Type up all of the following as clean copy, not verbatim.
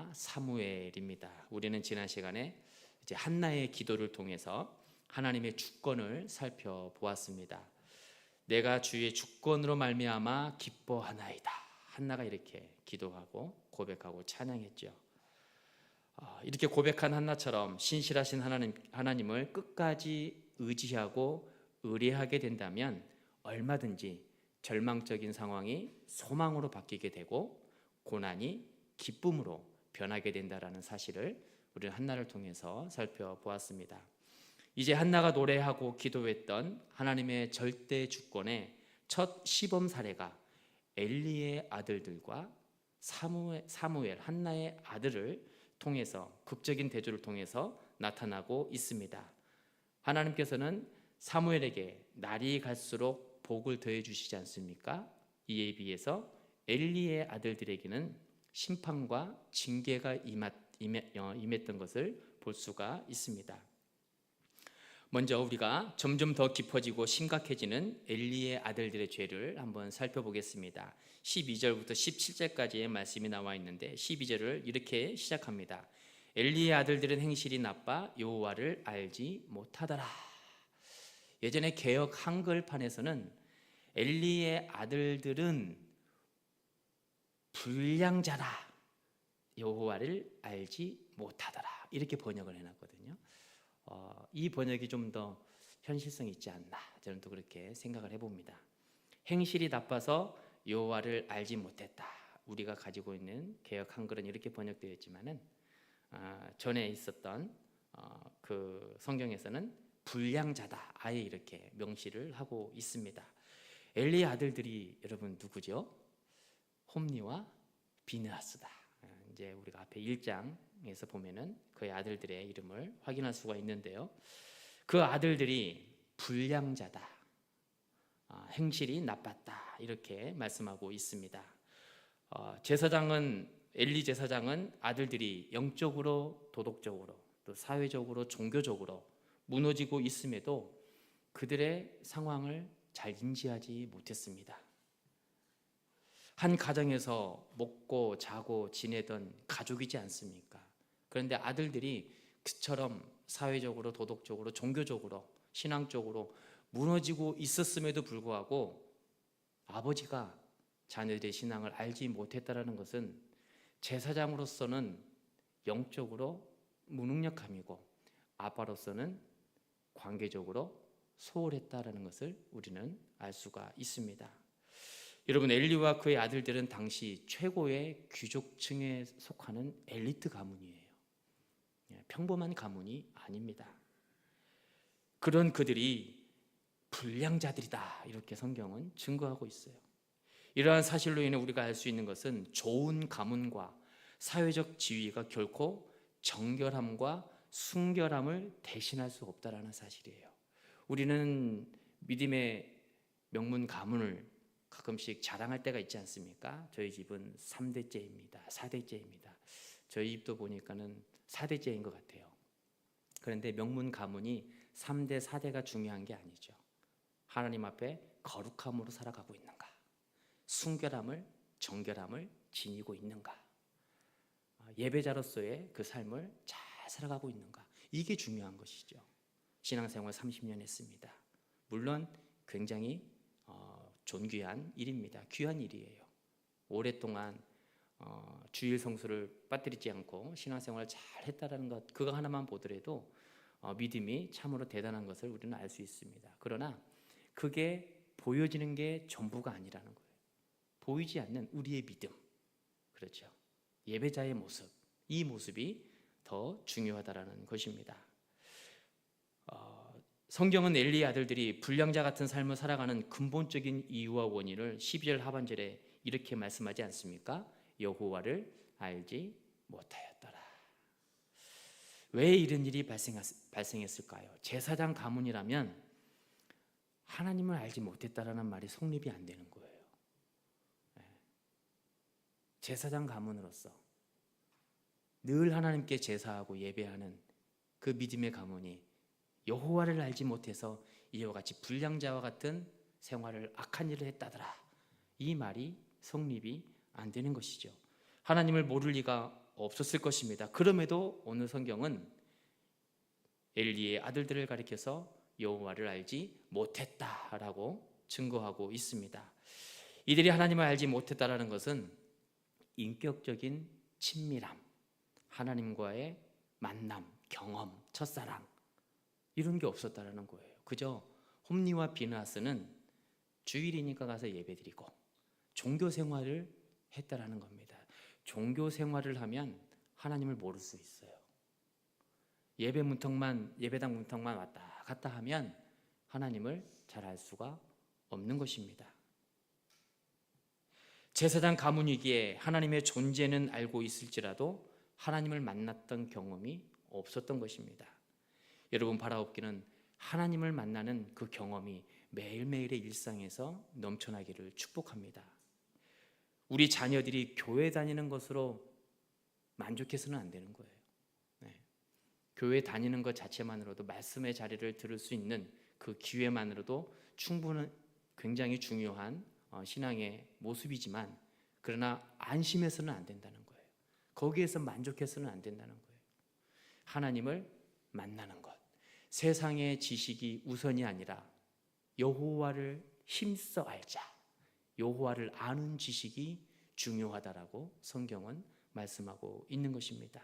한나와 사무엘입니다. 우리는 지난 시간에 이제 한나의 기도를 통해서 하나님의 주권을 살펴보았습니다. 내가 주의 주권으로 말미암아 기뻐하나이다. 한나가 이렇게 기도하고 고백하고 찬양했죠. 이렇게 고백한 한나처럼 신실하신 하나님을 끝까지 의지하고 의뢰하게 된다면 얼마든지 절망적인 상황이 소망으로 바뀌게 되고 고난이 기쁨으로 변하게 된다라는 사실을 우리는 한나를 통해서 살펴보았습니다. 이제 한나가 노래하고 기도했던 하나님의 절대 주권의 첫 시범 사례가 엘리의 아들들과 사무엘 한나의 아들을 통해서 극적인 대조를 통해서 나타나고 있습니다. 하나님께서는 사무엘에게 날이 갈수록 복을 더해 주시지 않습니까? 이에 비해서 엘리의 아들들에게는 심판과 징계가 임했던 것을 볼 수가 있습니다. 먼저 우리가 점점 더 깊어지고 심각해지는 엘리의 아들들의 죄를 한번 살펴보겠습니다. 12절부터 17절까지의 말씀이 나와 있는데 12절을 이렇게 시작합니다. 엘리의 아들들은 행실이 나빠 여호와를 알지 못하더라. 예전에 개역 한글판에서는 엘리의 아들들은 불량자라 여호와를 알지 못하더라 이렇게 번역을 해놨거든요. 이 번역이 좀 더 현실성이 있지 않나 저는 또 그렇게 생각을 해봅니다. 행실이 나빠서 여호와를 알지 못했다. 우리가 가지고 있는 개역 한글은 이렇게 번역되어 있지만은 전에 있었던 그 성경에서는 불량자다 아예 이렇게 명시를 하고 있습니다. 엘리의 아들들이 여러분 누구죠? 홈리와 비느하스다. 이제 우리가 앞에 1장에서 보면은 그의 아들들의 이름을 확인할 수가 있는데요. 그 아들들이 불량자다, 행실이 나빴다 이렇게 말씀하고 있습니다. 엘리 제사장은 아들들이 영적으로, 도덕적으로, 또 사회적으로, 종교적으로 무너지고 있음에도 그들의 상황을 잘 인지하지 못했습니다. 한 가정에서 먹고 자고 지내던 가족이지 않습니까? 그런데 아들들이 그처럼 사회적으로, 도덕적으로, 종교적으로, 신앙적으로 무너지고 있었음에도 불구하고 아버지가 자녀들의 신앙을 알지 못했다는 것은 제사장으로서는 영적으로 무능력함이고 아빠로서는 관계적으로 소홀했다는 것을 우리는 알 수가 있습니다. 여러분, 엘리와 그의 아들들은 당시 최고의 귀족층에 속하는 엘리트 가문이에요. 평범한 가문이 아닙니다. 그런 그들이 불량자들이다 이렇게 성경은 증거하고 있어요. 이러한 사실로 인해 우리가 알 수 있는 것은 좋은 가문과 사회적 지위가 결코 정결함과 순결함을 대신할 수 없다는 사실이에요. 우리는 믿음의 명문 가문을 가끔씩 자랑할 때가 있지 않습니까? 저희 집은 3대째입니다. 4대째입니다. 저희 집도 보니까는 4대째인 것 같아요. 그런데 명문 가문이 3대, 4대가 중요한 게 아니죠. 하나님 앞에 거룩함으로 살아가고 있는가? 순결함을, 정결함을 지니고 있는가? 예배자로서의 그 삶을 잘 살아가고 있는가? 이게 중요한 것이죠. 신앙생활 30년 했습니다. 물론 굉장히 존귀한 일입니다. 귀한 일이에요. 오랫동안 주일 성수를 빠뜨리지 않고 신앙생활을 잘 했다는 것 그거 하나만 보더라도 믿음이 참으로 대단한 것을 우리는 알 수 있습니다. 그러나 그게 보여지는 게 전부가 아니라는 거예요. 보이지 않는 우리의 믿음, 그렇죠. 예배자의 모습, 이 모습이 더 중요하다라는 것입니다. 성경은 엘리의 아들들이 불량자 같은 삶을 살아가는 근본적인 이유와 원인을 12절 하반절에 이렇게 말씀하지 않습니까? 여호와를 알지 못하였더라. 왜 이런 일이 발생했을까요? 제사장 가문이라면 하나님을 알지 못했다라는 말이 성립이 안 되는 거예요. 제사장 가문으로서 늘 하나님께 제사하고 예배하는 그 믿음의 가문이 여호와를 알지 못해서 이와 같이 불량자와 같은 생활을 악한 일을 했다더라. 이 말이 성립이 안 되는 것이죠. 하나님을 모를 리가 없었을 것입니다. 그럼에도 오늘 성경은 엘리의 아들들을 가리켜서 여호와를 알지 못했다라고 증거하고 있습니다. 이들이 하나님을 알지 못했다라는 것은 인격적인 친밀함, 하나님과의 만남, 경험, 첫사랑 이런 게 없었다라는 거예요. 그저 홈리와 비느하스는 주일이니까 가서 예배드리고 종교 생활을 했다라는 겁니다. 종교 생활을 하면 하나님을 모를 수 있어요. 예배당 문턱만 왔다 갔다 하면 하나님을 잘 알 수가 없는 것입니다. 제사장 가문이기에 하나님의 존재는 알고 있을지라도 하나님을 만났던 경험이 없었던 것입니다. 여러분 바라옵기는 하나님을 만나는 그 경험이 매일매일의 일상에서 넘쳐나기를 축복합니다. 우리 자녀들이 교회 다니는 것으로 만족해서는 안 되는 거예요. 교회 다니는 것 자체만으로도 말씀의 자리를 들을 수 있는 그 기회만으로도 충분한 굉장히 중요한 신앙의 모습이지만 그러나 안심해서는 안 된다는 거예요. 거기에서 만족해서는 안 된다는 거예요. 하나님을 만나는 것, 세상의 지식이 우선이 아니라 여호와를 힘써 알자, 여호와를 아는 지식이 중요하다라고 성경은 말씀하고 있는 것입니다.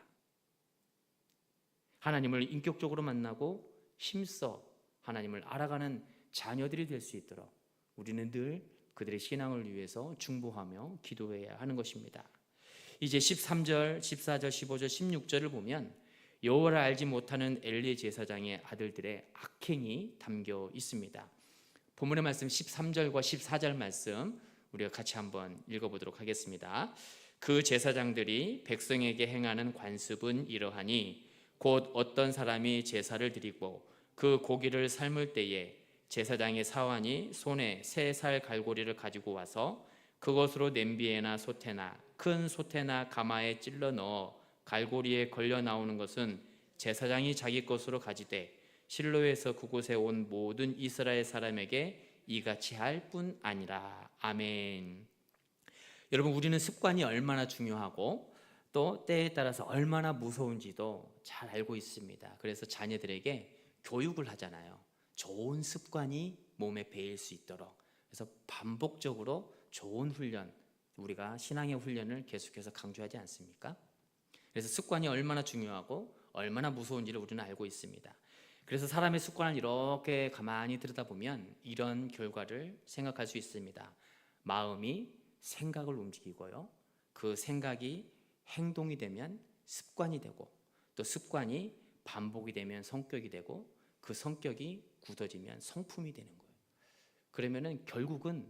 하나님을 인격적으로 만나고 힘써 하나님을 알아가는 자녀들이 될 수 있도록 우리는 늘 그들의 신앙을 위해서 중보하며 기도해야 하는 것입니다. 이제 13절, 14절, 15절, 16절을 보면 여호와를 알지 못하는 엘리 제사장의 아들들의 악행이 담겨 있습니다. 본문의 말씀 13절과 14절 말씀 우리가 같이 한번 읽어보도록 하겠습니다. 그 제사장들이 백성에게 행하는 관습은 이러하니 곧 어떤 사람이 제사를 드리고 그 고기를 삶을 때에 제사장의 사환이 손에 3살 갈고리를 가지고 와서 그것으로 냄비에나 솥에나 큰 솥에나 가마에 찔러 넣어 갈고리에 걸려 나오는 것은 제사장이 자기 것으로 가지되 실로에서 그곳에 온 모든 이스라엘 사람에게 이같이 할 뿐 아니라. 아멘. 여러분 우리는 습관이 얼마나 중요하고 또 때에 따라서 얼마나 무서운지도 잘 알고 있습니다. 그래서 자녀들에게 교육을 하잖아요. 좋은 습관이 몸에 배일 수 있도록. 그래서 반복적으로 좋은 훈련, 우리가 신앙의 훈련을 계속해서 강조하지 않습니까? 그래서 습관이 얼마나 중요하고 얼마나 무서운지를 우리는 알고 있습니다. 그래서 사람의 습관을 이렇게 가만히 들여다보면 이런 결과를 생각할 수 있습니다. 마음이 생각을 움직이고요. 그 생각이 행동이 되면 습관이 되고 또 습관이 반복이 되면 성격이 되고 그 성격이 굳어지면 성품이 되는 거예요. 그러면은 결국은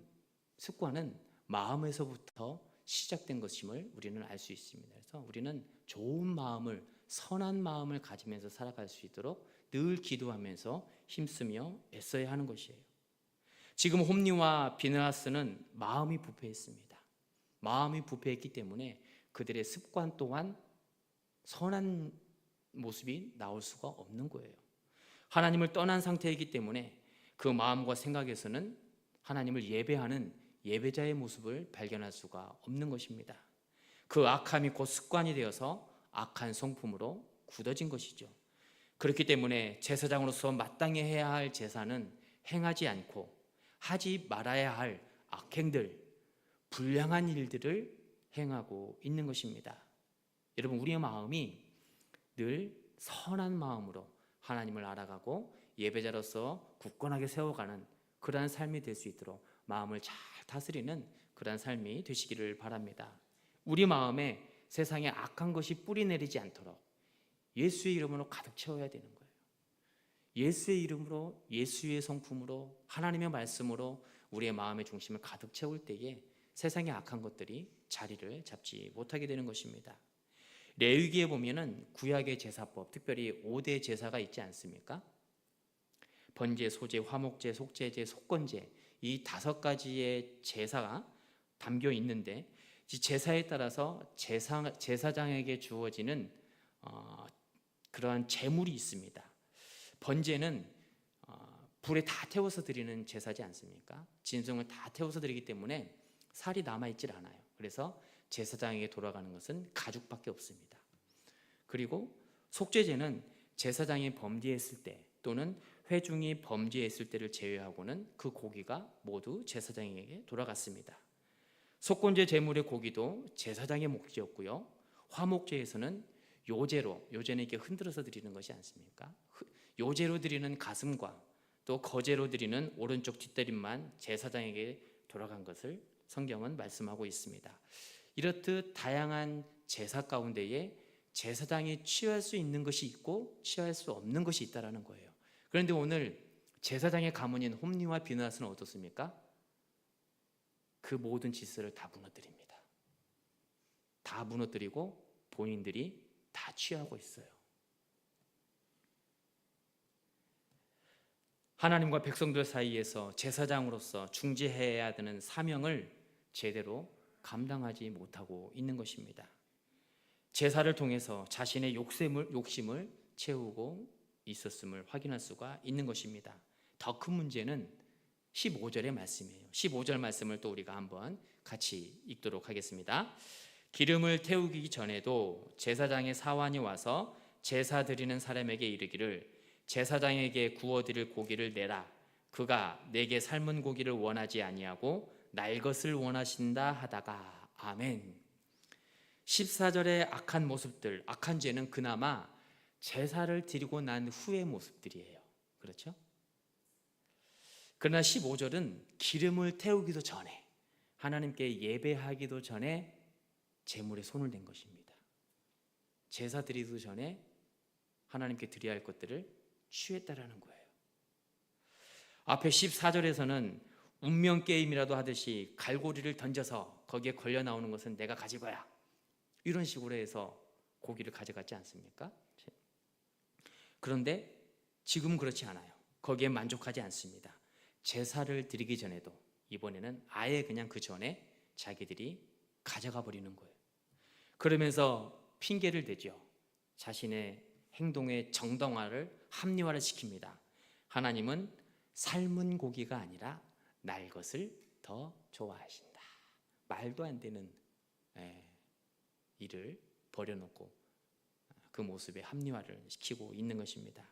습관은 마음에서부터 시작된 것임을 우리는 알 수 있습니다. 그래서 우리는 좋은 마음을, 선한 마음을 가지면서 살아갈 수 있도록 늘 기도하면서 힘쓰며 애써야 하는 것이에요. 지금 홈리와 비느하스는 마음이 부패했습니다. 마음이 부패했기 때문에 그들의 습관 또한 선한 모습이 나올 수가 없는 거예요. 하나님을 떠난 상태이기 때문에 그 마음과 생각에서는 하나님을 예배하는 예배자의 모습을 발견할 수가 없는 것입니다. 그 악함이 곧 습관이 되어서 악한 성품으로 굳어진 것이죠. 그렇기 때문에 제사장으로서 마땅히 해야 할 제사는 행하지 않고 하지 말아야 할 악행들, 불량한 일들을 행하고 있는 것입니다. 여러분 우리의 마음이 늘 선한 마음으로 하나님을 알아가고 예배자로서 굳건하게 세워가는 그러한 삶이 될 수 있도록 마음을 잘 다스리는 그러한 삶이 되시기를 바랍니다. 우리 마음에 세상에 악한 것이 뿌리 내리지 않도록 예수의 이름으로 가득 채워야 되는 거예요. 예수의 이름으로, 예수의 성품으로, 하나님의 말씀으로 우리의 마음의 중심을 가득 채울 때에 세상의 악한 것들이 자리를 잡지 못하게 되는 것입니다. 레위기에 보면은 구약의 제사법, 특별히 5대 제사가 있지 않습니까? 번제, 소제, 화목제, 속죄제, 속건제, 이 5가지의 제사가 담겨 있는데 이 제사에 따라서 제사장에게 주어지는 그러한 제물이 있습니다. 번제는 불에 다 태워서 드리는 제사지 않습니까? 짐승을 다 태워서 드리기 때문에 살이 남아있질 않아요. 그래서 제사장에게 돌아가는 것은 가죽밖에 없습니다. 그리고 속죄제는 제사장이 범죄했을 때 또는 회중이 범죄했을 때를 제외하고는 그 고기가 모두 제사장에게 돌아갔습니다. 속건제 제물의 고기도 제사장의 몫이었고요. 화목제에서는 요제는 이렇게 흔들어서 드리는 것이 않습니까? 요제로 드리는 가슴과 또 거제로 드리는 오른쪽 뒷다리만 제사장에게 돌아간 것을 성경은 말씀하고 있습니다. 이렇듯 다양한 제사 가운데에 제사장이 취할 수 있는 것이 있고 취할 수 없는 것이 있다는 거예요. 그런데 오늘 제사장의 가문인 홈리와 비느하스는 어떻습니까? 그 모든 질서를 다 무너뜨립니다. 다 무너뜨리고 본인들이 다 취하고 있어요. 하나님과 백성들 사이에서 제사장으로서 중재해야 되는 사명을 제대로 감당하지 못하고 있는 것입니다. 제사를 통해서 자신의 욕심을 채우고 있었음을 확인할 수가 있는 것입니다. 더 큰 문제는 15절의 말씀이에요. 15절 말씀을 또 우리가 한번 같이 읽도록 하겠습니다. 기름을 태우기 전에도 제사장의 사환이 와서 제사 드리는 사람에게 이르기를 제사장에게 구워드릴 고기를 내라. 그가 내게 삶은 고기를 원하지 아니하고 날 것을 원하신다 하다가 아멘. 14절의 악한 모습들, 악한 죄는 그나마 제사를 드리고 난 후의 모습들이에요. 그렇죠? 그러나 15절은 기름을 태우기도 전에, 하나님께 예배하기도 전에 제물에 손을 댄 것입니다. 제사 드리기도 전에 하나님께 드려야 할 것들을 취했다라는 거예요. 앞에 14절에서는 운명 게임이라도 하듯이 갈고리를 던져서 거기에 걸려 나오는 것은 내가 가질 거야, 이런 식으로 해서 고기를 가져갔지 않습니까? 그런데 지금은 그렇지 않아요. 거기에 만족하지 않습니다. 제사를 드리기 전에도 이번에는 아예 그냥 그 전에 자기들이 가져가 버리는 거예요. 그러면서 핑계를 대죠. 자신의 행동의 정당화를 합리화를 시킵니다. 하나님은 삶은 고기가 아니라 날 것을 더 좋아하신다. 말도 안 되는 일을 버려놓고 그 모습에 합리화를 시키고 있는 것입니다.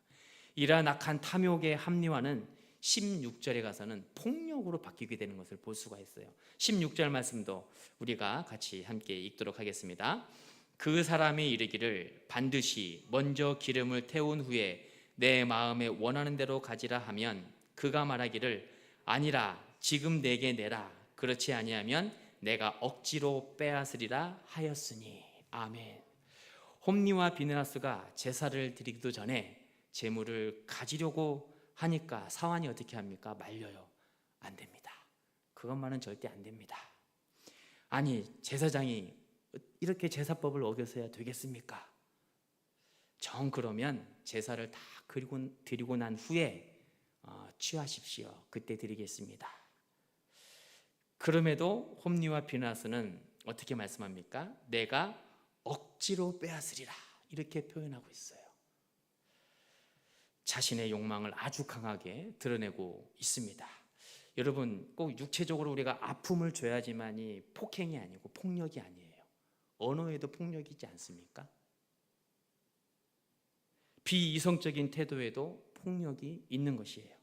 이러한 악한 탐욕의 합리화는 16절에 가서는 폭력으로 바뀌게 되는 것을 볼 수가 있어요. 16절 말씀도 우리가 같이 함께 읽도록 하겠습니다. 그 사람이 이르기를 반드시 먼저 기름을 태운 후에 내 마음에 원하는 대로 가지라 하면 그가 말하기를 아니라 지금 내게 내라. 그렇지 아니하면 내가 억지로 빼앗으리라 하였으니. 아멘. 홈리와 비느하스가 제사를 드리기도 전에 제물을 가지려고 하니까 사환이 어떻게 합니까? 말려요. 안 됩니다. 그것만은 절대 안 됩니다. 아니, 제사장이 이렇게 제사법을 어겨서야 되겠습니까? 정 그러면 제사를 다 드리고 난 후에 취하십시오. 그때 드리겠습니다. 그럼에도 홈리와 비느하스는 어떻게 말씀합니까? 내가 억지로 빼앗으리라, 이렇게 표현하고 있어요. 자신의 욕망을 아주 강하게 드러내고 있습니다. 여러분, 꼭 육체적으로 우리가 아픔을 줘야지만이 폭행이 아니고 폭력이 아니에요. 언어에도 폭력이 있지 않습니까? 비이성적인 태도에도 폭력이 있는 것이에요.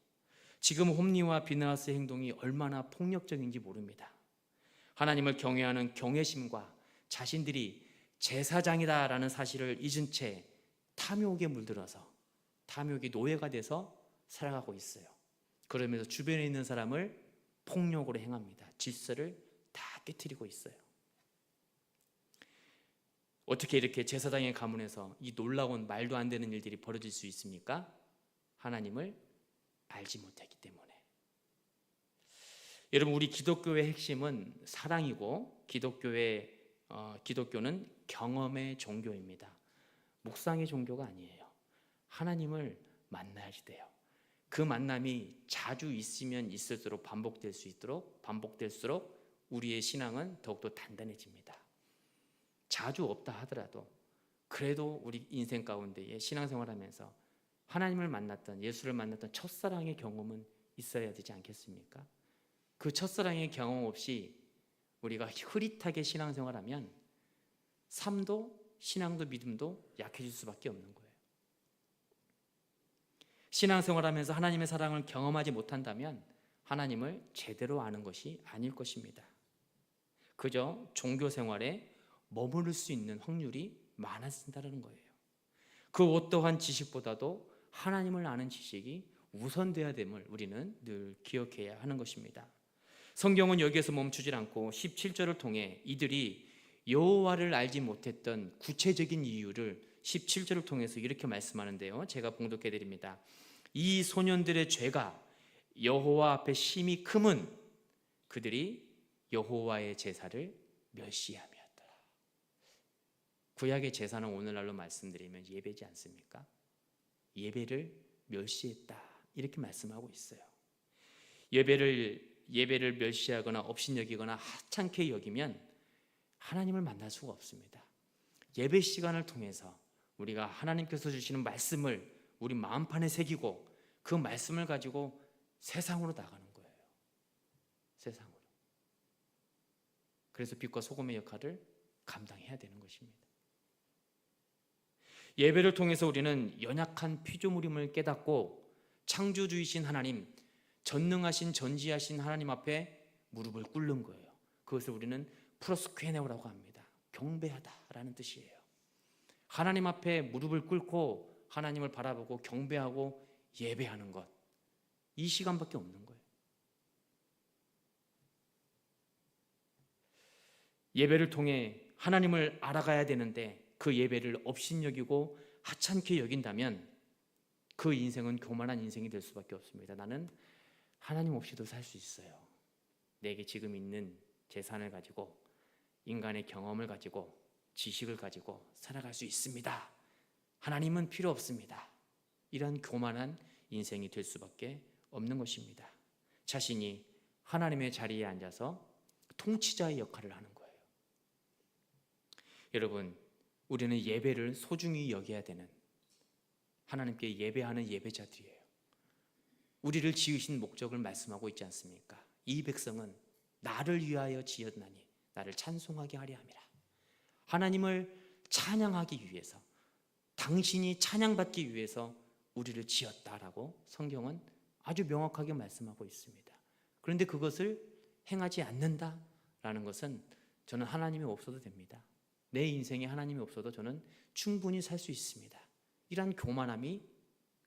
지금 홈리와 비느하스의 행동이 얼마나 폭력적인지 모릅니다. 하나님을 경외하는 경외심과 자신들이 제사장이다라는 사실을 잊은 채 탐욕에 물들어서 탐욕이 노예가 돼서 살아가고 있어요. 그러면서 주변에 있는 사람을 폭력으로 행합니다. 질서를 다 깨트리고 있어요. 어떻게 이렇게 제사장의 가문에서 이 놀라운 말도 안 되는 일들이 벌어질 수 있습니까? 하나님을 알지 못했기 때문에. 여러분, 우리 기독교의 핵심은 사랑이고 기독교는 경험의 종교입니다. 묵상의 종교가 아니에요. 하나님을 만나야지 돼요. 그 만남이 자주 있으면 있을수록 반복될수록 우리의 신앙은 더욱더 단단해집니다. 자주 없다 하더라도 그래도 우리 인생 가운데에 신앙생활하면서 하나님을 만났던, 예수를 만났던 첫사랑의 경험은 있어야 되지 않겠습니까? 그 첫사랑의 경험 없이 우리가 흐릿하게 신앙생활하면 삶도 신앙도 믿음도 약해질 수밖에 없는 거예요. 신앙생활하면서 하나님의 사랑을 경험하지 못한다면 하나님을 제대로 아는 것이 아닐 것입니다. 그저 종교생활에 머무를 수 있는 확률이 많아진다는 거예요. 그 어떠한 지식보다도 하나님을 아는 지식이 우선돼야 됨을 우리는 늘 기억해야 하는 것입니다. 성경은 여기에서 멈추질 않고 17절을 통해 이들이 여호와를 알지 못했던 구체적인 이유를 17절을 통해서 이렇게 말씀하는데요. 제가 봉독해 드립니다. 이 소년들의 죄가 여호와 앞에 심히 크면 그들이 여호와의 제사를 멸시함이었더라. 구약의 제사는 오늘날로 말씀드리면 예배지 않습니까? 예배를 멸시했다 이렇게 말씀하고 있어요. 예배를 멸시하거나 업신여기거나 하찮게 여기면 하나님을 만날 수가 없습니다. 예배 시간을 통해서 우리가 하나님께서 주시는 말씀을 우리 마음판에 새기고 그 말씀을 가지고 세상으로 나가는 거예요. 세상으로. 그래서 빛과 소금의 역할을 감당해야 되는 것입니다. 예배를 통해서 우리는 연약한 피조물임을 깨닫고 창조주이신 하나님, 전능하신 전지하신 하나님 앞에 무릎을 꿇는 거예요. 그것을 우리는 프로스퀘네오라고 합니다. 경배하다라는 뜻이에요. 하나님 앞에 무릎을 꿇고 하나님을 바라보고 경배하고 예배하는 것, 이 시간밖에 없는 거예요. 예배를 통해 하나님을 알아가야 되는데 그 예배를 업신여기고 하찮게 여긴다면 그 인생은 교만한 인생이 될 수밖에 없습니다. 나는 하나님 없이도 살 수 있어요. 내게 지금 있는 재산을 가지고 인간의 경험을 가지고 지식을 가지고 살아갈 수 있습니다. 하나님은 필요 없습니다. 이런 교만한 인생이 될 수밖에 없는 것입니다. 자신이 하나님의 자리에 앉아서 통치자의 역할을 하는 거예요. 여러분, 우리는 예배를 소중히 여겨야 되는 하나님께 예배하는 예배자들이에요. 우리를 지으신 목적을 말씀하고 있지 않습니까? 이 백성은 나를 위하여 지었나니 나를 찬송하게 하려 함이라. 하나님을 찬양하기 위해서, 당신이 찬양받기 위해서 우리를 지었다라고 성경은 아주 명확하게 말씀하고 있습니다. 그런데 그것을 행하지 않는다라는 것은 저는 하나님이 없어도 됩니다. 내 인생에 하나님이 없어도 저는 충분히 살 수 있습니다. 이런 교만함이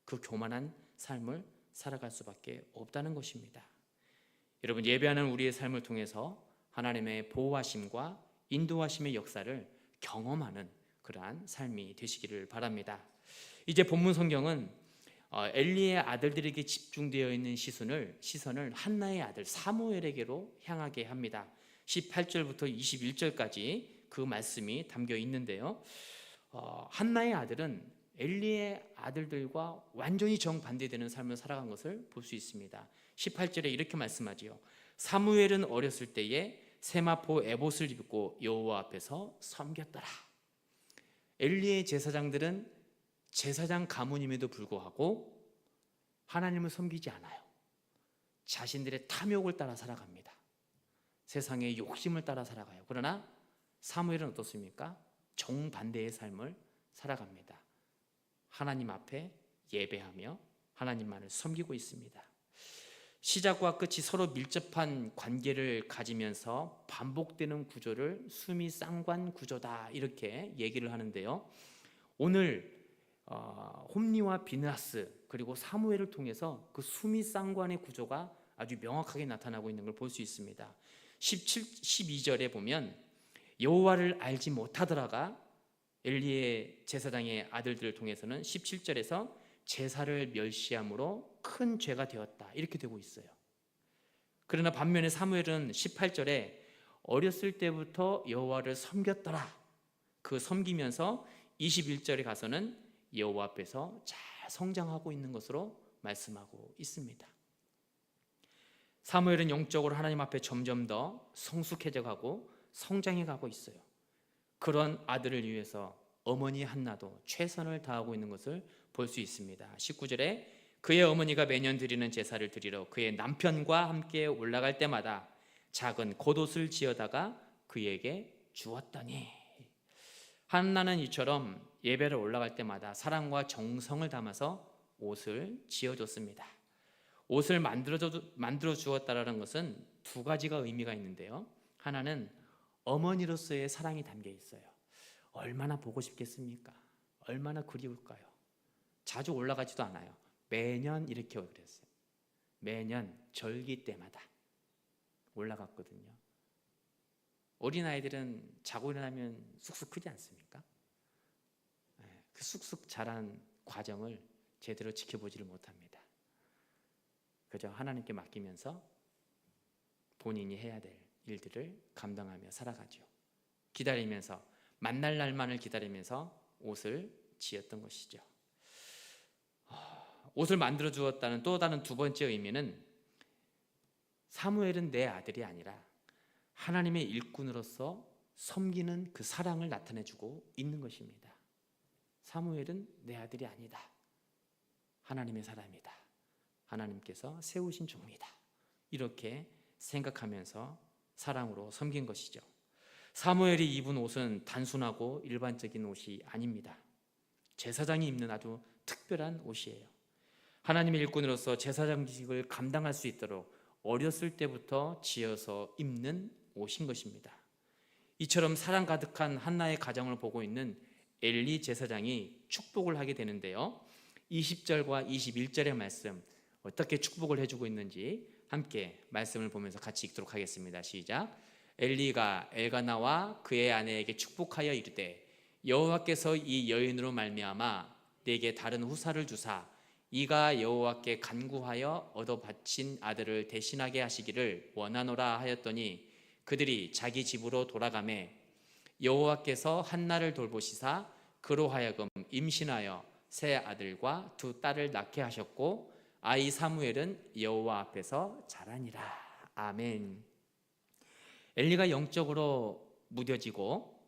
그 교만한 삶을 살아갈 수밖에 없다는 것입니다. 여러분, 예배하는 우리의 삶을 통해서 하나님의 보호하심과 인도하심의 역사를 경험하는 그러한 삶이 되시기를 바랍니다. 이제 본문 성경은 엘리의 아들들에게 집중되어 있는 시선을 한나의 아들 사무엘에게로 향하게 합니다. 18절부터 21절까지 그 말씀이 담겨 있는데요. 한나의 아들은 엘리의 아들들과 완전히 정반대되는 삶을 살아간 것을 볼 수 있습니다. 18절에 이렇게 말씀하지요. 사무엘은 어렸을 때에 세마포 에봇을 입고 여호와 앞에서 섬겼더라. 엘리의 제사장들은 제사장 가문임에도 불구하고 하나님을 섬기지 않아요. 자신들의 탐욕을 따라 살아갑니다. 세상의 욕심을 따라 살아가요. 그러나 사무엘은 어떻습니까? 정반대의 삶을 살아갑니다. 하나님 앞에 예배하며 하나님만을 섬기고 있습니다. 시작과 끝이 서로 밀접한 관계를 가지면서 반복되는 구조를 수미쌍관 구조다 이렇게 얘기를 하는데요. 오늘 홈리와 비느하스 그리고 사무엘을 통해서 그 수미쌍관의 구조가 아주 명확하게 나타나고 있는 걸 볼 수 있습니다. 12절에 보면 여호와를 알지 못하더라가 엘리의 제사장의 아들들을 통해서는 17절에서 제사를 멸시함으로 큰 죄가 되었다 이렇게 되고 있어요. 그러나 반면에 사무엘은 18절에 어렸을 때부터 여호와를 섬겼더라. 그 섬기면서 21절에 가서는 여호와 앞에서 잘 성장하고 있는 것으로 말씀하고 있습니다. 사무엘은 영적으로 하나님 앞에 점점 더 성숙해져 가고 성장해 가고 있어요. 그런 아들을 위해서 어머니 한나도 최선을 다하고 있는 것을 볼 수 있습니다. 19절에 그의 어머니가 매년 드리는 제사를 드리러 그의 남편과 함께 올라갈 때마다 작은 겉옷을 지어다가 그에게 주었더니 한나는 이처럼 예배를 올라갈 때마다 사랑과 정성을 담아서 옷을 지어줬습니다. 옷을 만들어 주었다라는 것은 두 가지가 의미가 있는데요. 하나는 어머니로서의 사랑이 담겨 있어요. 얼마나 보고 싶겠습니까? 얼마나 그리울까요? 자주 올라가지도 않아요. 매년 이렇게 그랬어요. 매년 절기 때마다 올라갔거든요. 어린아이들은 자고 일어나면 쑥쑥 크지 않습니까? 그 쑥쑥 자란 과정을 제대로 지켜보지를 못합니다. 그저 하나님께 맡기면서 본인이 해야 될 일들을 감당하며 살아가죠. 기다리면서, 만날 날만을 기다리면서 옷을 지었던 것이죠. 옷을 만들어 주었다는 또 다른 두 번째 의미는 사무엘은 내 아들이 아니라 하나님의 일꾼으로서 섬기는 그 사랑을 나타내주고 있는 것입니다. 사무엘은 내 아들이 아니다. 하나님의 사람이다. 하나님께서 세우신 종이다. 이렇게 생각하면서 사랑으로 섬긴 것이죠. 사무엘이 입은 옷은 단순하고 일반적인 옷이 아닙니다. 제사장이 입는 아주 특별한 옷이에요. 하나님의 일꾼으로서 제사장직을 감당할 수 있도록 어렸을 때부터 지어서 입는 옷인 것입니다. 이처럼 사랑 가득한 한나의 가정을 보고 있는 엘리 제사장이 축복을 하게 되는데요. 20절과 21절의 말씀, 어떻게 축복을 해주고 있는지 함께 말씀을 보면서 같이 읽도록 하겠습니다. 시작. 엘리가 엘가나와 그의 아내에게 축복하여 이르되 여호와께서 이 여인으로 말미암아 내게 다른 후사를 주사 이가 여호와께 간구하여 얻어 바친 아들을 대신하게 하시기를 원하노라 하였더니 그들이 자기 집으로 돌아가매 여호와께서 한나를 돌보시사 그로 하여금 임신하여 세 아들과 두 딸을 낳게 하셨고 아이 사무엘은 여호와 앞에서 자라니라. 아멘. 엘리가 영적으로 무뎌지고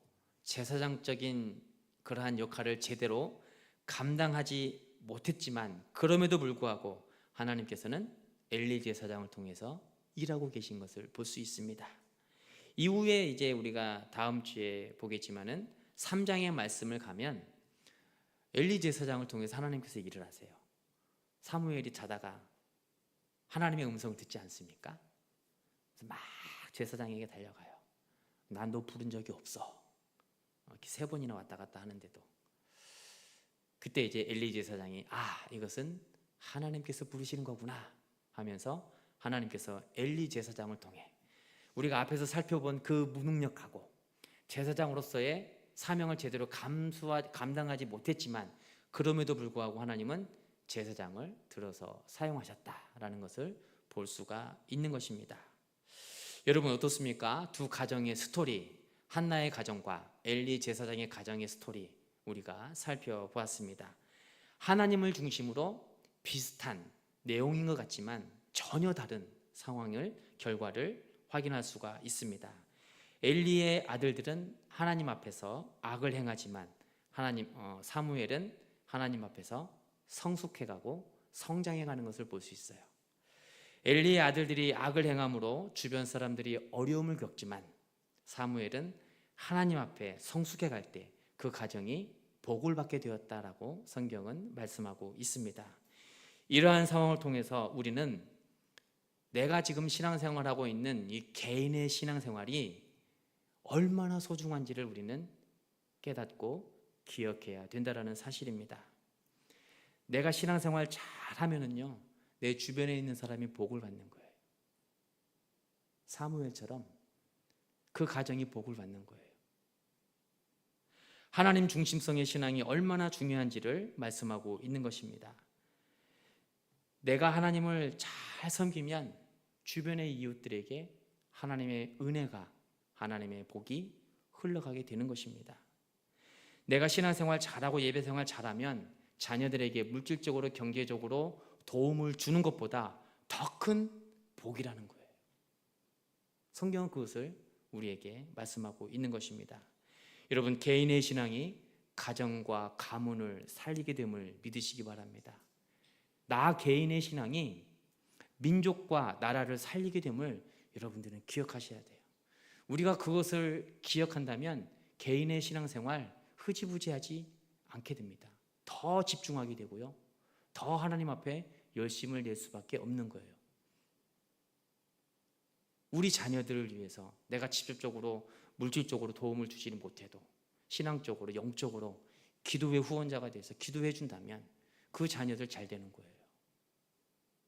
제사장적인 그러한 역할을 제대로 감당하지 못했지만 그럼에도 불구하고 하나님께서는 엘리 제사장을 통해서 일하고 계신 것을 볼 수 있습니다. 이후에 이제 우리가 다음 주에 보겠지만은 3장의 말씀을 가면 엘리 제사장을 통해서 하나님께서 일을 하세요. 사무엘이 자다가 하나님의 음성을 듣지 않습니까? 그래서 막 제사장에게 달려가요. 난 너 부른 적이 없어. 이렇게 3번이나 왔다 갔다 하는데도 그때 이제 엘리 제사장이 이것은 하나님께서 부르시는 거구나 하면서 하나님께서 엘리 제사장을 통해 우리가 앞에서 살펴본 그 무능력하고 제사장으로서의 사명을 제대로 감당하지 못했지만 그럼에도 불구하고 하나님은 제사장을 들어서 사용하셨다라는 것을 볼 수가 있는 것입니다. 여러분 어떻습니까? 두 가정의 스토리, 한나의 가정과 엘리 제사장의 가정의 스토리 우리가 살펴보았습니다. 하나님을 중심으로 비슷한 내용인 것 같지만 전혀 다른 결과를 확인할 수가 있습니다. 엘리의 아들들은 하나님 앞에서 악을 행하지만 사무엘은 하나님 앞에서 성숙해가고 성장해가는 것을 볼 수 있어요. 엘리의 아들들이 악을 행함으로 주변 사람들이 어려움을 겪지만 사무엘은 하나님 앞에 성숙해갈 때 그 가정이 복을 받게 되었다라고 성경은 말씀하고 있습니다. 이러한 상황을 통해서 우리는 내가 지금 신앙생활하고 있는 이 개인의 신앙생활이 얼마나 소중한지를 우리는 깨닫고 기억해야 된다는 사실입니다. 내가 신앙생활 잘하면은요 내 주변에 있는 사람이 복을 받는 거예요. 사무엘처럼 그 가정이 복을 받는 거예요. 하나님 중심성의 신앙이 얼마나 중요한지를 말씀하고 있는 것입니다. 내가 하나님을 잘 섬기면 주변의 이웃들에게 하나님의 은혜가, 하나님의 복이 흘러가게 되는 것입니다. 내가 신앙생활 잘하고 예배생활 잘하면 자녀들에게 물질적으로 경제적으로 도움을 주는 것보다 더 큰 복이라는 거예요. 성경은 그것을 우리에게 말씀하고 있는 것입니다. 여러분 개인의 신앙이 가정과 가문을 살리게 됨을 믿으시기 바랍니다. 나 개인의 신앙이 민족과 나라를 살리게 됨을 여러분들은 기억하셔야 돼요. 우리가 그것을 기억한다면 개인의 신앙생활 흐지부지하지 않게 됩니다. 더 집중하게 되고요. 더 하나님 앞에 열심을 낼 수밖에 없는 거예요. 우리 자녀들을 위해서 내가 직접적으로 물질적으로 도움을 주지는 못해도 신앙적으로 영적으로 기도의 후원자가 돼서 기도해 준다면 그 자녀들 잘 되는 거예요.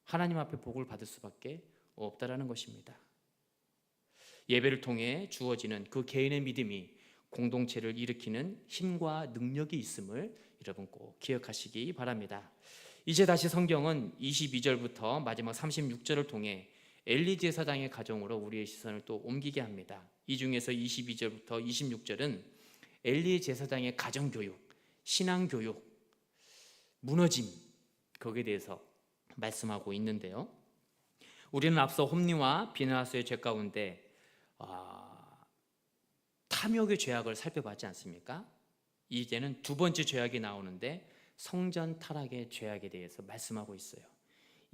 하나님 앞에 복을 받을 수밖에 없다라는 것입니다. 예배를 통해 주어지는 그 개인의 믿음이 공동체를 일으키는 힘과 능력이 있음을 여러분 꼭 기억하시기 바랍니다. 이제 다시 성경은 22절부터 마지막 36절을 통해 엘리 제사장의 가정으로 우리의 시선을 또 옮기게 합니다. 이 중에서 22절부터 26절은 엘리 제사장의 가정교육, 신앙교육, 무너짐, 거기에 대해서 말씀하고 있는데요. 우리는 앞서 홈리와 비느하스의 죄 가운데 탐욕의 죄악을 살펴봤지 않습니까? 이제는 두 번째 죄악이 나오는데 성전 타락의 죄악에 대해서 말씀하고 있어요.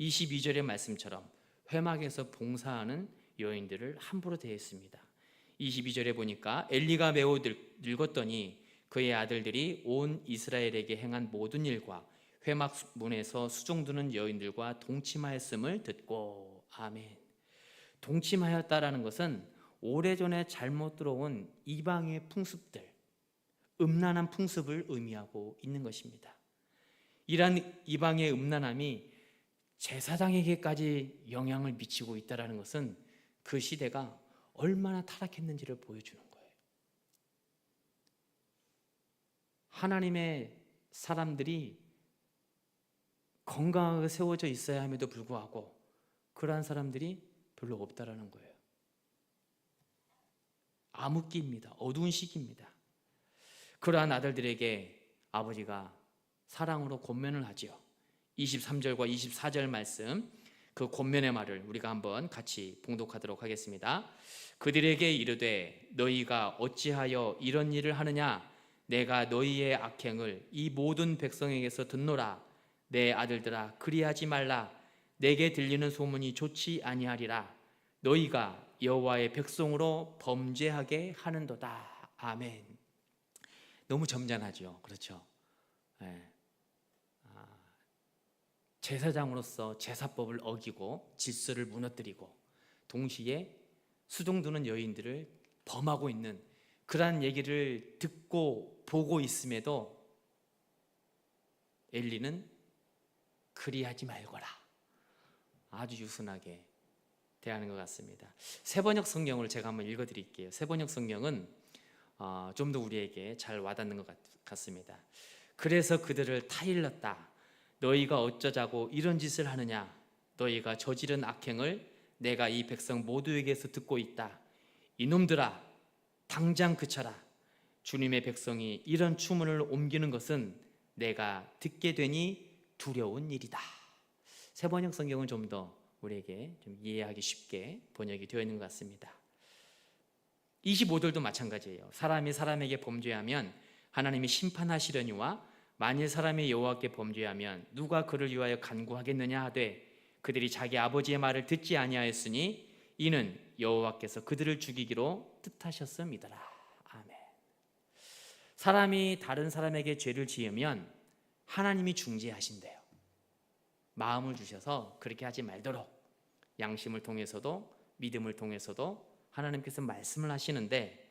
22절의 말씀처럼 회막에서 봉사하는 여인들을 함부로 대했습니다. 22절에 보니까 엘리가 매우 늙었더니 그의 아들들이 온 이스라엘에게 행한 모든 일과 회막 문에서 수종드는 여인들과 동침하였음을 듣고 아멘. 동침하였다라는 것은 오래전에 잘못 들어온 이방의 풍습들, 음란한 풍습을 의미하고 있는 것입니다. 이러한 이방의 음란함이 제사장에게까지 영향을 미치고 있다는 것은 그 시대가 얼마나 타락했는지를 보여주는 거예요. 하나님의 사람들이 건강하게 세워져 있어야 함에도 불구하고 그러한 사람들이 별로 없다라는 거예요. 암흑기입니다. 어두운 시기입니다. 그러한 아들들에게 아버지가 사랑으로 권면을 하지요. 23절과 24절 말씀, 그 권면의 말을 우리가 한번 같이 봉독하도록 하겠습니다. 그들에게 이르되 너희가 어찌하여 이런 일을 하느냐? 내가 너희의 악행을 이 모든 백성에게서 듣노라. 내 아들들아 그리하지 말라. 내게 들리는 소문이 좋지 아니하리라. 너희가 여호와의 백성으로 범죄하게 하는도다. 아멘. 너무 점잖하죠. 그렇죠? 네. 제사장으로서 제사법을 어기고 질서를 무너뜨리고 동시에 수종드는 여인들을 범하고 있는 그러한 얘기를 듣고 보고 있음에도 엘리는 그리하지 말거라. 아주 유순하게 대하는 것 같습니다. 세번역 성경을 제가 한번 읽어드릴게요. 세번역 성경은 좀 더 우리에게 잘 와닿는 것 같습니다. 그래서 그들을 타일렀다. 너희가 어쩌자고 이런 짓을 하느냐? 너희가 저지른 악행을 내가 이 백성 모두에게서 듣고 있다. 이놈들아 당장 그쳐라. 주님의 백성이 이런 추문을 옮기는 것은 내가 듣게 되니 두려운 일이다. 세번역 성경은 좀 더 우리에게 좀 이해하기 쉽게 번역이 되어 있는 것 같습니다. 25절도 마찬가지예요. 사람이 사람에게 범죄하면 하나님이 심판하시려니와 만일 사람이 여호와께 범죄하면 누가 그를 위하여 간구하겠느냐 하되 그들이 자기 아버지의 말을 듣지 아니하였으니 이는 여호와께서 그들을 죽이기로 뜻하셨음이더라. 아멘. 사람이 다른 사람에게 죄를 지으면 하나님이 중재하신대요. 마음을 주셔서 그렇게 하지 말도록 양심을 통해서도 믿음을 통해서도 하나님께서 말씀을 하시는데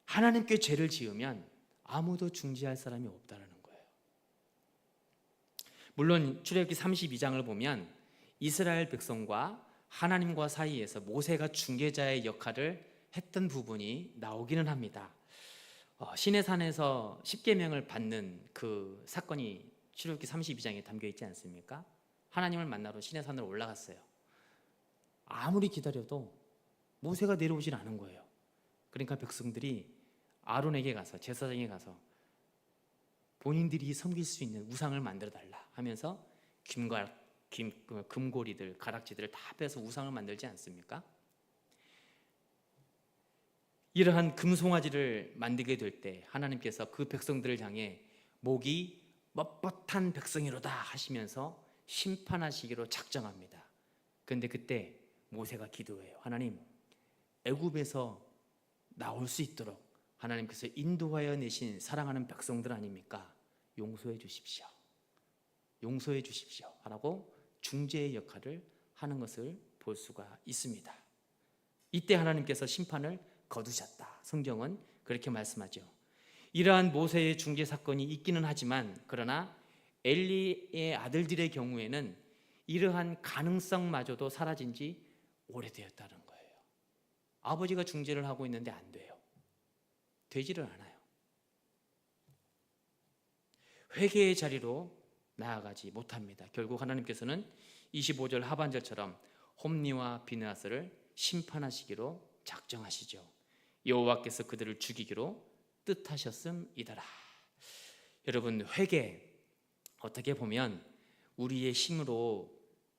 하나님께 죄를 지으면 아무도 중재할 사람이 없다는 거예요. 물론 출애굽기 32장을 보면 이스라엘 백성과 하나님과 사이에서 모세가 중재자의 역할을 했던 부분이 나오기는 합니다. 시내산에서 십계명을 받는 그 사건이 출애굽기 32장에 담겨 있지 않습니까? 하나님을 만나러 시내산으로 올라갔어요. 아무리 기다려도 모세가 내려오질 않은 거예요. 그러니까 백성들이 아론에게 가서 제사장에 가서 본인들이 섬길 수 있는 우상을 만들어 달라 하면서 금고리들, 가락지들을 다 빼서 우상을 만들지 않습니까? 이러한 금송아지를 만들게 될 때 하나님께서 그 백성들을 향해 목이 뻣뻣한 백성이로다 하시면서 심판하시기로 작정합니다. 그런데 그때 모세가 기도해요. 하나님, 애굽에서 나올 수 있도록 하나님께서 인도하여 내신 사랑하는 백성들 아닙니까? 용서해 주십시오. 용서해 주십시오. 하라고 중재의 역할을 하는 것을 볼 수가 있습니다. 이때 하나님께서 심판을 거두셨다. 성경은 그렇게 말씀하죠. 이러한 모세의 중재 사건이 있기는 하지만 그러나 엘리의 아들들의 경우에는 이러한 가능성마저도 사라진 지 오래되었다는 거예요. 아버지가 중재를 하고 있는데 안 돼요. 되지를 않아요. 회개의 자리로 나아가지 못합니다. 결국 하나님께서는 25절 하반절처럼 홈리와 비느하스를 심판하시기로 작정하시죠. 여호와께서 그들을 죽이기로 뜻하셨음이더라. 여러분, 회개 어떻게 보면 우리의 힘으로,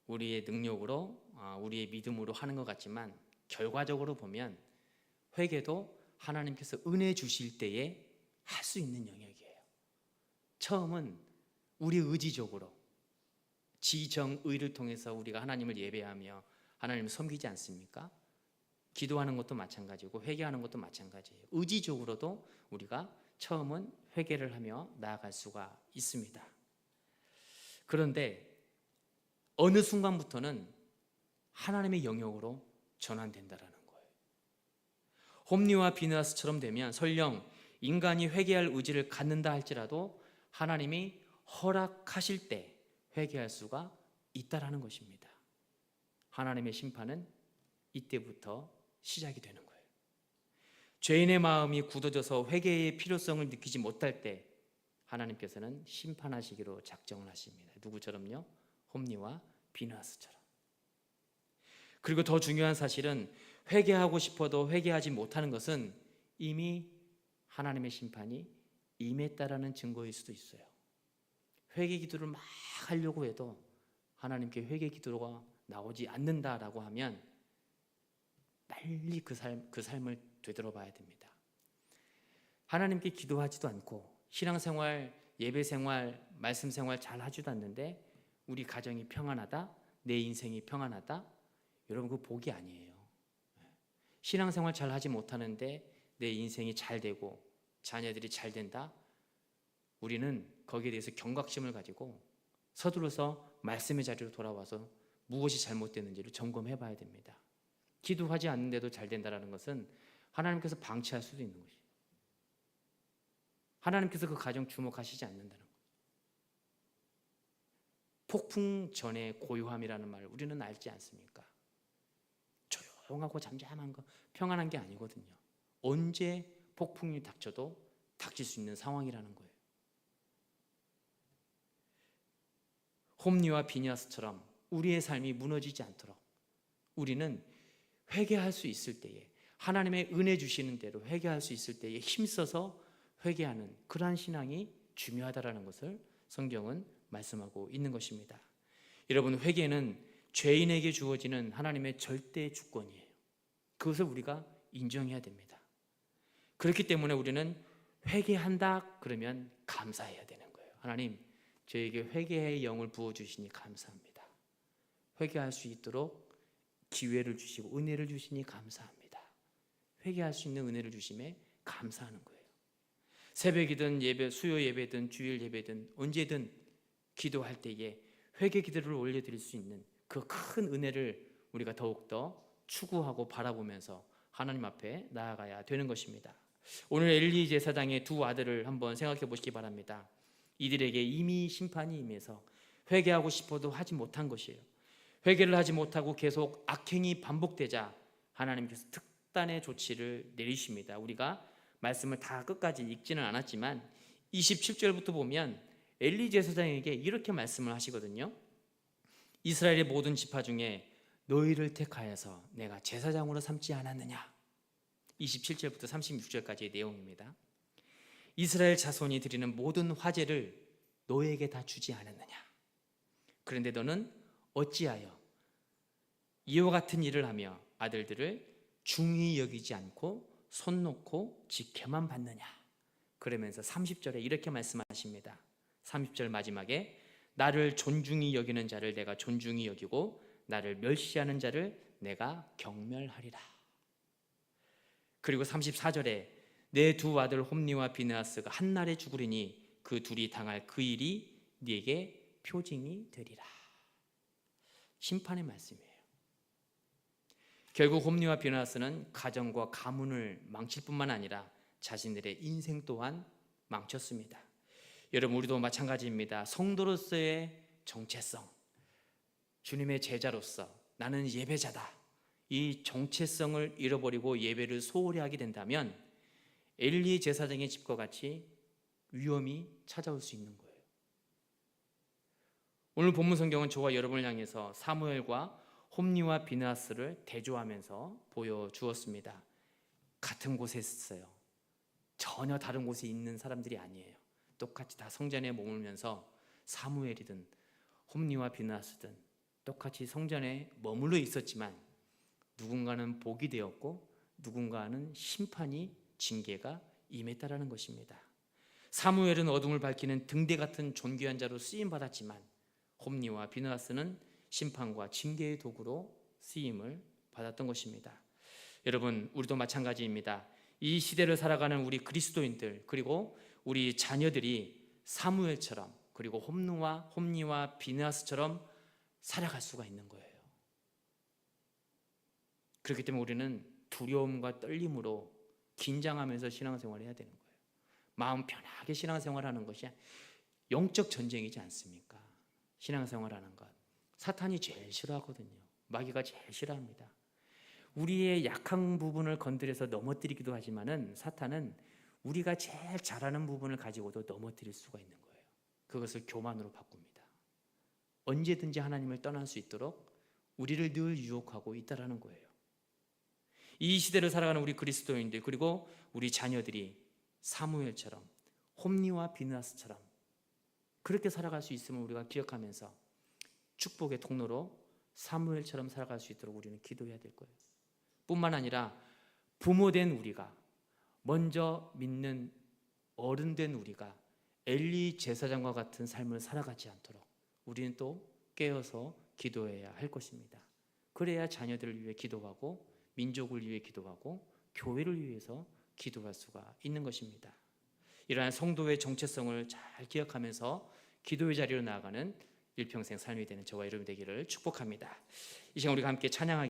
우리의 능력으로, 우리의 믿음으로 하는 것 같지만 결과적으로 보면 회개도 하나님께서 은혜 주실 때에 할 수 있는 영역이에요. 처음은 우리 의지적으로 지정의를 통해서 우리가 하나님을 예배하며 하나님을 섬기지 않습니까? 기도하는 것도 마찬가지고 회개하는 것도 마찬가지예요. 의지적으로도 우리가 처음은 회개를 하며 나아갈 수가 있습니다. 그런데 어느 순간부터는 하나님의 영역으로 전환된다라는 거예요. 홈리와 비느하스처럼 되면 설령 인간이 회개할 의지를 갖는다 할지라도 하나님이 허락하실 때 회개할 수가 있다라는 것입니다. 하나님의 심판은 이때부터 시작이 되는 거예요. 죄인의 마음이 굳어져서 회개의 필요성을 느끼지 못할 때 하나님께서는 심판하시기로 작정을 하십니다. 누구처럼요? 홈리와 비느하스처럼. 그리고 더 중요한 사실은 회개하고 싶어도 회개하지 못하는 것은 이미 하나님의 심판이 임했다라는 증거일 수도 있어요. 회개 기도를 막 하려고 해도 하나님께 회개 기도가 나오지 않는다라고 하면 빨리 그 삶을 되돌아봐야 됩니다. 하나님께 기도하지도 않고 신앙생활, 예배생활, 말씀생활 잘 하지도 않는데 우리 가정이 평안하다, 내 인생이 평안하다, 여러분 그 복이 아니에요. 신앙생활 잘 하지 못하는데 내 인생이 잘 되고 자녀들이 잘 된다, 우리는 거기에 대해서 경각심을 가지고 서둘러서 말씀의 자리로 돌아와서 무엇이 잘못됐는지를 점검해 봐야 됩니다. 기도하지 않는데도 잘 된다는 것은 하나님께서 방치할 수도 있는 것이에요. 하나님께서 그 가정 주목하시지 않는다는 거예요. 폭풍 전의 고요함이라는 말을 우리는 알지 않습니까? 조용하고 잠잠한 거, 평안한 게 아니거든요. 언제 폭풍이 닥쳐도 닥칠 수 있는 상황이라는 거예요. 홈리와 비느하스처럼 우리의 삶이 무너지지 않도록 우리는 회개할 수 있을 때에, 하나님의 은혜 주시는 대로 회개할 수 있을 때에 힘써서 회개하는 그러한 신앙이 중요하다라는 것을 성경은 말씀하고 있는 것입니다. 여러분, 회개는 죄인에게 주어지는 하나님의 절대 주권이에요. 그것을 우리가 인정해야 됩니다. 그렇기 때문에 우리는 회개한다 그러면 감사해야 되는 거예요. 하나님, 저에게 회개의 영을 부어주시니 감사합니다. 회개할 수 있도록 기회를 주시고 은혜를 주시니 감사합니다. 회개할 수 있는 은혜를 주심에 감사하는 거예요. 새벽이든 예배, 수요 예배든 주일 예배든 언제든 기도할 때에 회개 기도를 올려드릴 수 있는 그 큰 은혜를 우리가 더욱더 추구하고 바라보면서 하나님 앞에 나아가야 되는 것입니다. 오늘 엘리 제사장의 두 아들을 한번 생각해 보시기 바랍니다. 이들에게 이미 심판이 임해서 회개하고 싶어도 하지 못한 것이에요. 회개를 하지 못하고 계속 악행이 반복되자 하나님께서 특단의 조치를 내리십니다. 우리가 말씀을 다 끝까지 읽지는 않았지만 27절부터 보면 엘리 제사장에게 이렇게 말씀을 하시거든요. 이스라엘의 모든 지파 중에 너희를 택하여서 내가 제사장으로 삼지 않았느냐. 27절부터 36절까지의 내용입니다. 이스라엘 자손이 드리는 모든 화제를 너에게 다 주지 않았느냐. 그런데 너는 어찌하여 이와 같은 일을 하며 아들들을 중히 여기지 않고 손 놓고 지켜만 받느냐. 그러면서 30절에 이렇게 말씀하십니다. 30절 마지막에 나를 존중히 여기는 자를 내가 존중히 여기고 나를 멸시하는 자를 내가 경멸하리라. 그리고 34절에 내 두 아들 홈리와 비느하스가 한 날에 죽으리니 그 둘이 당할 그 일이 네게 표징이 되리라. 심판의 말씀이에요. 결국 홈리와 비느하스는 가정과 가문을 망칠 뿐만 아니라 자신들의 인생 또한 망쳤습니다. 여러분, 우리도 마찬가지입니다. 성도로서의 정체성, 주님의 제자로서 나는 예배자다, 이 정체성을 잃어버리고 예배를 소홀히 하게 된다면 엘리 제사장의 집과 같이 위험이 찾아올 수 있는 거예요. 오늘 본문 성경은 저와 여러분을 향해서 사무엘과 홈리와 비느하스를 대조하면서 보여주었습니다. 같은 곳에 있어요. 전혀 다른 곳에 있는 사람들이 아니에요. 똑같이 다 성전에 머물면서 사무엘이든 홈리와 비느하스든 똑같이 성전에 머물러 있었지만 누군가는 복이 되었고 누군가는 심판이, 징계가 임했다라는 것입니다. 사무엘은 어둠을 밝히는 등대 같은 존귀한 자로 쓰임받았지만 홈리와 비느하스는 심판과 징계의 도구로 쓰임을 받았던 것입니다. 여러분, 우리도 마찬가지입니다. 이 시대를 살아가는 우리 그리스도인들, 그리고 우리 자녀들이 사무엘처럼, 그리고 홈리와 비느하스처럼 살아갈 수가 있는 거예요. 그렇기 때문에 우리는 두려움과 떨림으로 긴장하면서 신앙생활을 해야 되는 거예요. 마음 편하게 신앙생활하는 것이 영적 전쟁이지 않습니까? 신앙생활하는 것, 사탄이 제일 싫어하거든요. 마귀가 제일 싫어합니다. 우리의 약한 부분을 건드려서 넘어뜨리기도 하지만은 사탄은 우리가 제일 잘하는 부분을 가지고도 넘어뜨릴 수가 있는 거예요. 그것을 교만으로 바꿉니다. 언제든지 하나님을 떠날 수 있도록 우리를 늘 유혹하고 있다라는 거예요. 이 시대를 살아가는 우리 그리스도인들, 그리고 우리 자녀들이 사무엘처럼, 홈리와 비느하스처럼 그렇게 살아갈 수 있음을 우리가 기억하면서 축복의 통로로 사무엘처럼 살아갈 수 있도록 우리는 기도해야 될 거예요. 뿐만 아니라 부모된 우리가, 먼저 믿는 어른된 우리가 엘리 제사장과 같은 삶을 살아가지 않도록 우리는 또 깨어서 기도해야 할 것입니다. 그래야 자녀들을 위해 기도하고 민족을 위해 기도하고 교회를 위해서 기도할 수가 있는 것입니다. 이러한 성도의 정체성을 잘 기억하면서 기도의 자리로 나아가는 일평생 삶이 되는 저와 여러분 되기를 축복합니다. 이 시간 우리가 함께 찬양하겠습니다.